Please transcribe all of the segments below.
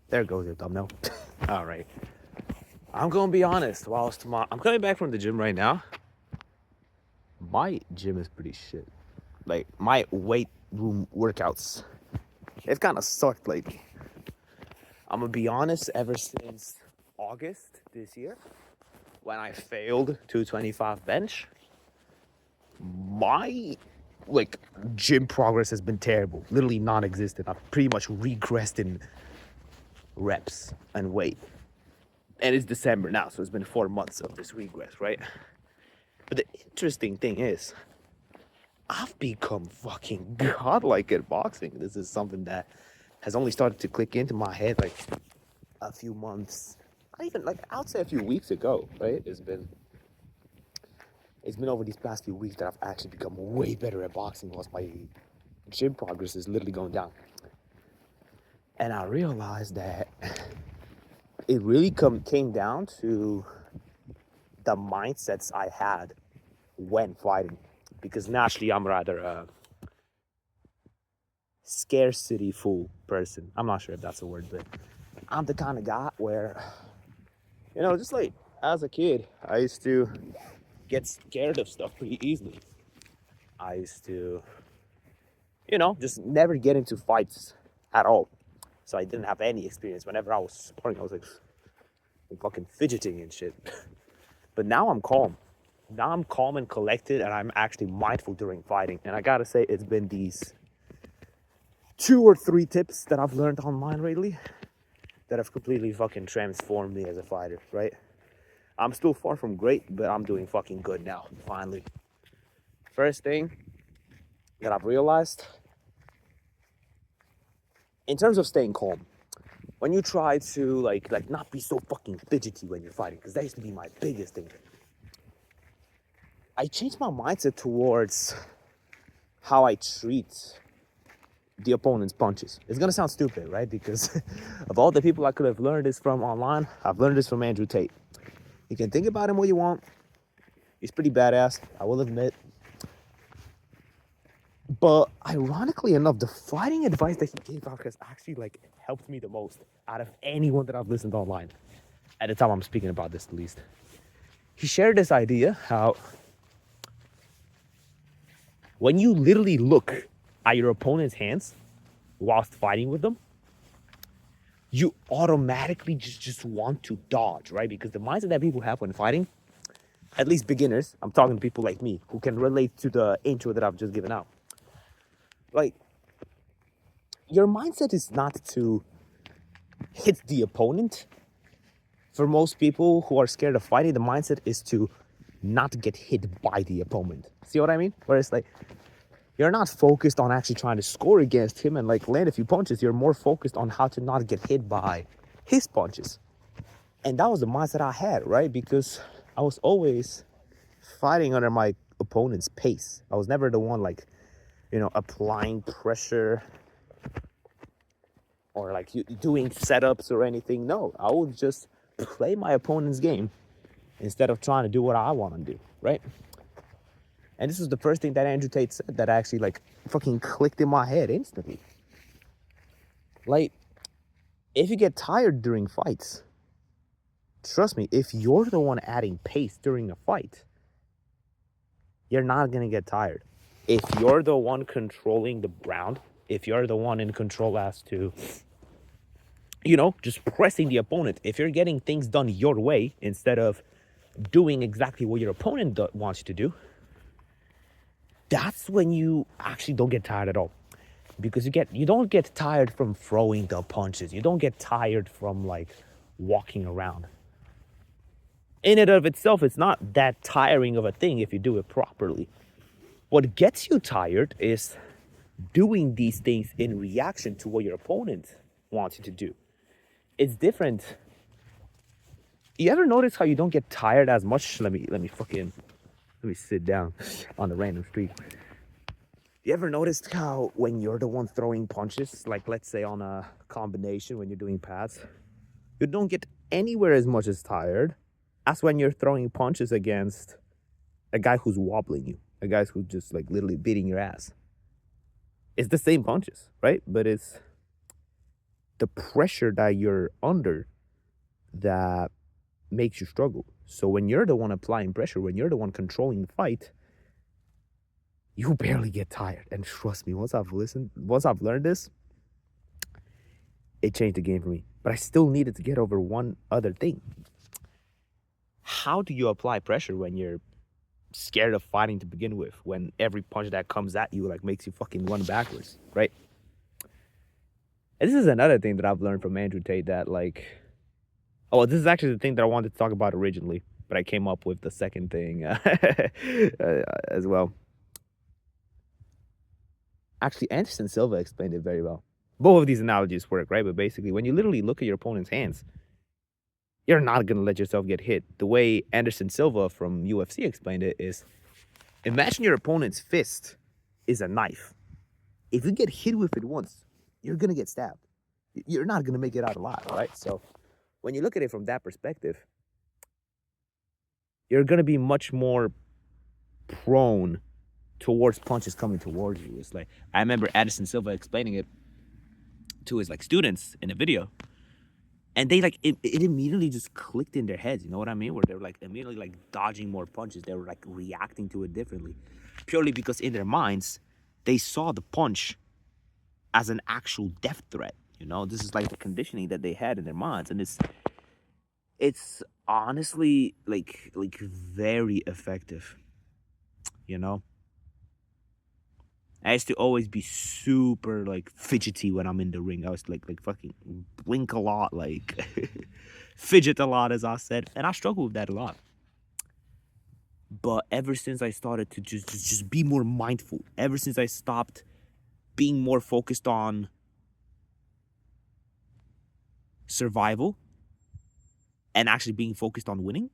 There goes your thumbnail. All right. I'm gonna be honest. I'm coming back from the gym right now. My gym is pretty shit. Like my weight room workouts, it's kind of sucked lately. I'm gonna be honest. Ever since August this year, when I failed 225 bench, my like gym progress has been terrible, literally non-existent. I've pretty much regressed in reps and weight. And it's December now, so it's been 4 months of this regress, right? But the interesting thing is, I've become fucking godlike at boxing. This is something that has only started to click into my head like a few months, not even like I'd say a few weeks ago, right? It's been over these past few weeks that I've actually become way better at boxing, whilst my gym progress is literally going down. And I realized that it really came down to the mindsets I had when fighting, because naturally I'm rather a scarcity fool person. I'm not sure if that's a word, but I'm the kind of guy where, just like as a kid, I used to get scared of stuff pretty easily. I used to, just never get into fights at all. So I didn't have any experience. Whenever I was sparring, I was like fucking fidgeting and shit. But now I'm calm. Now I'm calm and collected, and I'm actually mindful during fighting. And I gotta say, it's been these 2 or 3 tips that I've learned online lately that have completely fucking transformed me as a fighter, right? I'm still far from great, but I'm doing fucking good now, finally. First thing that I've realized, in terms of staying calm, when you try to like not be so fucking fidgety when you're fighting, because that used to be my biggest thing. I changed my mindset towards how I treat the opponent's punches. It's gonna sound stupid, right? Because of all the people I could have learned this from online, I've learned this from Andrew Tate. You can think about him what you want. He's pretty badass, I will admit. But ironically enough, the fighting advice that he gave out has actually like helped me the most out of anyone that I've listened to online. At the time I'm speaking about this, at least. He shared this idea how when you literally look at your opponent's hands whilst fighting with them, you automatically just want to dodge, right? Because the mindset that people have when fighting, at least beginners, I'm talking to people like me who can relate to the intro that I've just given out. Like, your mindset is not to hit the opponent. For most people who are scared of fighting, the mindset is to not get hit by the opponent. See what I mean? Whereas like you're not focused on actually trying to score against him and like land a few punches. You're more focused on how to not get hit by his punches. And that was the mindset I had, right? Because I was always fighting under my opponent's pace. I was never the one like, applying pressure or like doing setups or anything. No, I would just play my opponent's game instead of trying to do what I want to do, right? And this was the first thing that Andrew Tate said that actually like fucking clicked in my head instantly. Like, if you get tired during fights, trust me, if you're the one adding pace during a fight, you're not gonna get tired. If you're the one controlling the ground, if you're the one in control as to, just pressing the opponent, if you're getting things done your way instead of doing exactly what your opponent wants you to do, that's when you actually don't get tired at all. Because you don't get tired from throwing the punches. You don't get tired from like walking around. In and of itself, it's not that tiring of a thing if you do it properly. What gets you tired is doing these things in reaction to what your opponent wants you to do. It's different. You ever notice how you don't get tired as much? Let me sit down on the random street. You ever noticed how when you're the one throwing punches, like let's say on a combination when you're doing pads, you don't get anywhere as much as tired as when you're throwing punches against a guy who's wobbling you, a guy who's just like literally beating your ass. It's the same punches, right? But the pressure that you're under that makes you struggle. So when you're the one applying pressure, when you're the one controlling the fight, you barely get tired. And trust me, once I've learned this, it changed the game for me. But I still needed to get over one other thing. How do you apply pressure when you're scared of fighting to begin with? When every punch that comes at you like makes you fucking run backwards, right? And this is another thing that I've learned from Andrew Tate that like, oh, this is actually the thing that I wanted to talk about originally, but I came up with the second thing as well. Actually, Anderson Silva explained it very well. Both of these analogies work, right? But basically, when you literally look at your opponent's hands, you're not going to let yourself get hit. The way Anderson Silva from UFC explained it is, imagine your opponent's fist is a knife. If you get hit with it once, you're going to get stabbed. You're not going to make it out alive, right? So when you look at it from that perspective, you're going to be much more prone towards punches coming towards you. It's like, I remember Anderson Silva explaining it to his like students in a video, and they like it immediately just clicked in their heads, you know what I mean, where they were like immediately like dodging more punches. They were like reacting to it differently, purely because in their minds they saw the punch as an actual death threat. You know, this is like the conditioning that they had in their minds, and it's honestly like very effective, you know. I used to always be super like fidgety when I'm in the ring. I was like fucking blink a lot, like fidget a lot, as I said, and I struggle with that a lot. But ever since I started to just be more mindful, ever since I stopped being more focused on survival and actually being focused on winning,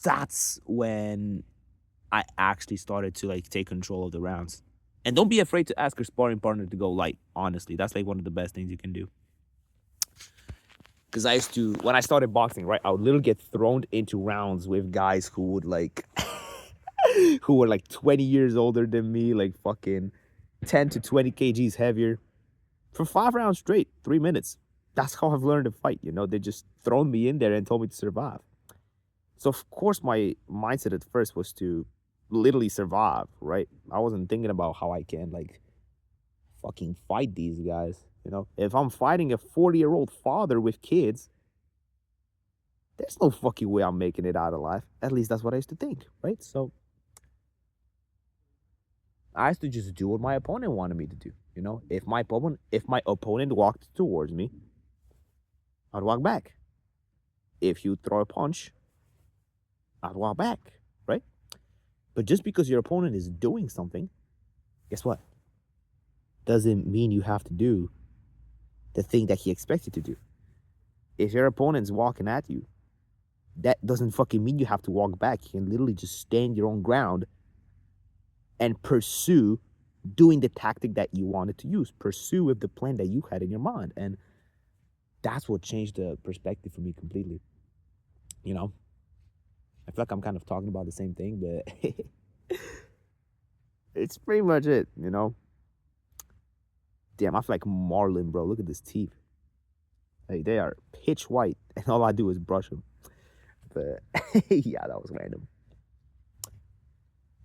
that's when I actually started to like take control of the rounds. And don't be afraid to ask your sparring partner to go light. Honestly, that's like one of the best things you can do. Because I used to, when I started boxing, right, I would literally get thrown into rounds with guys who would like, who were like 20 years older than me, like fucking 10 to 20 kgs heavier, for 5 rounds straight, 3 minutes. That's how I've learned to fight, you know? They just thrown me in there and told me to survive. So of course my mindset at first was to literally survive, right? I wasn't thinking about how I can like fucking fight these guys, you know? If I'm fighting a 40-year-old father with kids, there's no fucking way I'm making it out alive. At least that's what I used to think, right? So I used to just do what my opponent wanted me to do, you know? If my opponent walked towards me, I'd walk back. If you throw a punch, I'd walk back, right? But just because your opponent is doing something, guess what? Doesn't mean you have to do the thing that he expects you to do. If your opponent's walking at you, that doesn't fucking mean you have to walk back. You can literally just stand your own ground and pursue doing the tactic that you wanted to use. Pursue with the plan that you had in your mind. And that's what changed the perspective for me completely. You know? I feel like I'm kind of talking about the same thing, but it's pretty much it, you know? Damn, I feel like Marlon, bro. Look at his teeth. Like, they are pitch white, and all I do is brush them. But, yeah, that was random.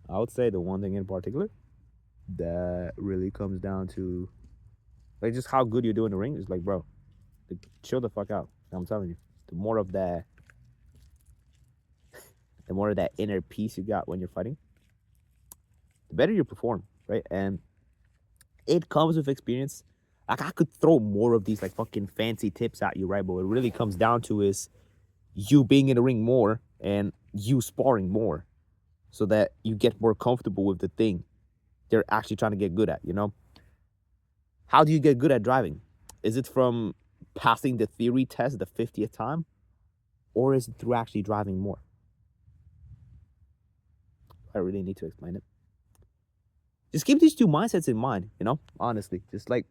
I would say the one thing in particular that really comes down to, like, just how good you're doing in the ring is, like, bro, chill the fuck out. I'm telling you. The more of that inner peace you got when you're fighting, the better you perform, right? And it comes with experience. Like, I could throw more of these like fucking fancy tips at you, right? But what it really comes down to is you being in the ring more and you sparring more so that you get more comfortable with the thing they're actually trying to get good at, you know? How do you get good at driving? Is it from passing the theory test the 50th time? Or is it through actually driving more? I really need to explain it. Just keep these two mindsets in mind, you know? Honestly, just like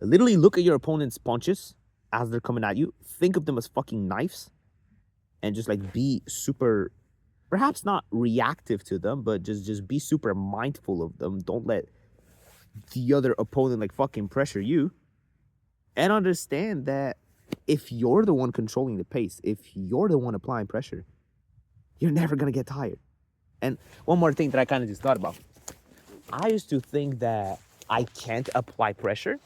literally look at your opponent's punches as they're coming at you. Think of them as fucking knives and just like be super, perhaps not reactive to them, but just be super mindful of them. Don't let the other opponent like fucking pressure you, and understand that if you're the one controlling the pace, if you're the one applying pressure, you're never gonna get tired. And one more thing that I kind of just thought about. I used to think that I can't apply pressure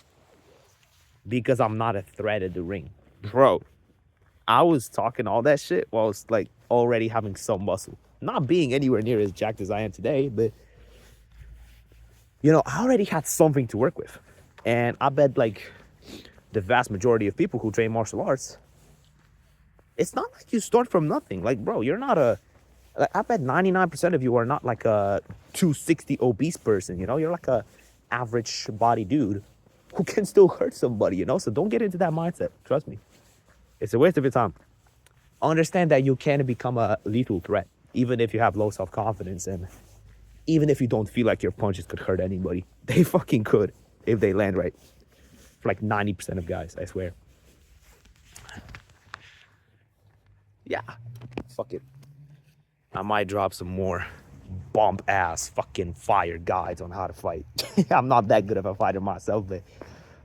because I'm not a threat at the ring. Bro, I was talking all that shit while I was like already having some muscle. Not being anywhere near as jacked as I am today, but you know, I already had something to work with. And I bet like the vast majority of people who train martial arts, it's not like you start from nothing. Like, bro, you're not a, like, I bet 99% of you are not like a 260 obese person, you know? You're like a average body dude who can still hurt somebody, you know? So don't get into that mindset. Trust me. It's a waste of your time. Understand that you can become a lethal threat, even if you have low self-confidence, and even if you don't feel like your punches could hurt anybody. They fucking could if they land right. For like 90% of guys, I swear. Yeah, fuck it. I might drop some more bump ass fucking fire guides on how to fight. I'm not that good of a fighter myself, but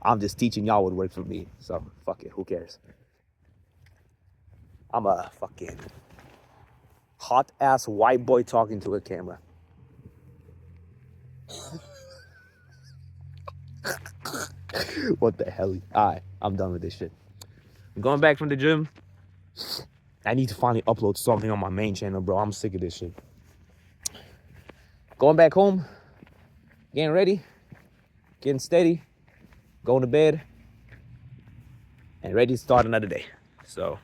I'm just teaching y'all what worked for me. So fuck it, who cares? I'm a fucking hot ass white boy talking to a camera. What the hell? Alright, I'm done with this shit. I'm going back from the gym. I need to finally upload something on my main channel, bro. I'm sick of this shit. Going back home, getting ready, getting steady, going to bed, and ready to start another day. So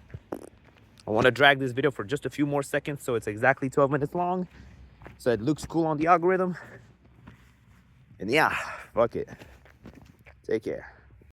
I want to drag this video for just a few more seconds so it's exactly 12 minutes long, so it looks cool on the algorithm. And yeah, fuck it. Take care.